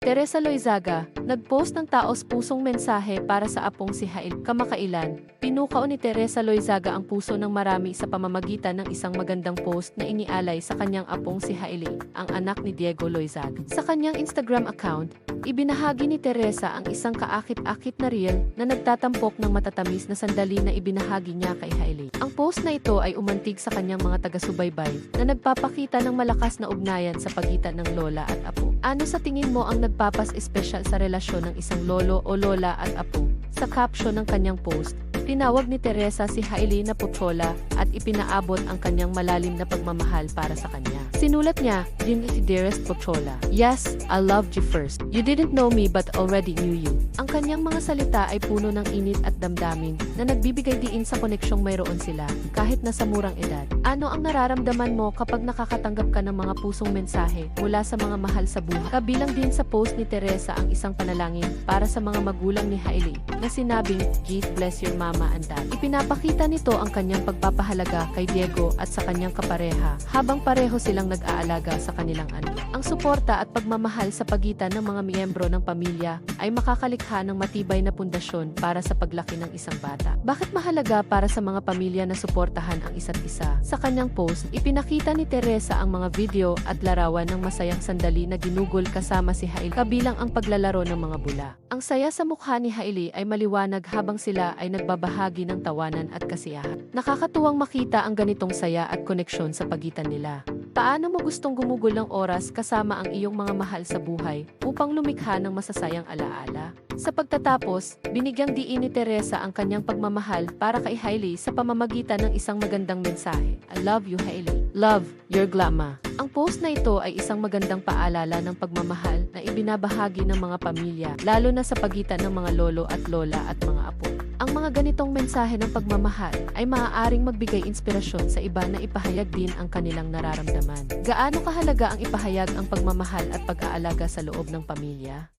Teresa Loizaga, nagpost ng taos-pusong mensahe para sa apong si Hailey. Kamakailan, pinukao ni Teresa Loizaga ang puso ng marami sa pamamagitan ng isang magandang post na inialay sa kanyang apong si Hailey, ang anak ni Diego Loizaga. Sa kanyang Instagram account, ibinahagi ni Teresa ang isang kaakit-akit na reel na nagtatampok ng matatamis na sandali na ibinahagi niya kay Hailey. Ang post na ito ay umantig sa kanyang mga taga-subaybay na nagpapakita ng malakas na ugnayan sa pagitan ng lola at apo. Ano sa tingin mo ang nagpapas-espesyal sa relasyon ng isang lolo o lola at apo? Sa caption ng kanyang post, tinawag ni Teresa si Hailey na Pochola at ipinaabot ang kanyang malalim na pagmamahal para sa kanya. Sinulat niya, dearest Pochola, yes, I loved you first. You didn't know me but already knew you. Ang kanyang mga salita ay puno ng init at damdamin na nagbibigay diin sa koneksyong mayroon sila kahit nasa murang edad. Ano ang nararamdaman mo kapag nakakatanggap ka ng mga pusong mensahe mula sa mga mahal sa buhay? Kabilang din sa post ni Teresa ang isang panalangin para sa mga magulang ni Hailey na sinabing, God bless your mama and dad. Ipinapakita nito ang kanyang pagpapahalaga kay Diego at sa kanyang kapareha habang pareho silang nag-aalaga sa kanilang anak. Ang suporta at pagmamahal sa pagitan ng mga miyembro ng pamilya ay makakalikha ng matibay na pundasyon para sa paglaki ng isang bata. Bakit mahalaga para sa mga pamilya na suportahan ang isa't isa? Sa kanyang post, ipinakita ni Teresa ang mga video at larawan ng masayang sandali na ginugol kasama si Hailey kabilang ang paglalaro ng mga bula. Ang saya sa mukha ni Hailey ay maliwanag habang sila ay nagbabahagi ng tawanan at kasiyahan. Nakakatuwang makita ang ganitong saya at koneksyon sa pagitan nila. Paano mo gustong gumugol ng oras kasama ang iyong mga mahal sa buhay upang lumikha ng masasayang alaala? Sa pagtatapos, binigyang diin ni Teresa ang kanyang pagmamahal para kay Hailey sa pamamagitan ng isang magandang mensahe. I love you, Hailey. Love, your Glama. Ang post na ito ay isang magandang paalala ng pagmamahal na ibinabahagi ng mga pamilya, lalo na sa pagitan ng mga lolo at lola at mga apo. Ang mga ganitong mensahe ng pagmamahal ay maaaring magbigay inspirasyon sa iba na ipahayag din ang kanilang nararamdaman. Gaano kahalaga ang ipahayag ang pagmamahal at pag-aalaga sa loob ng pamilya?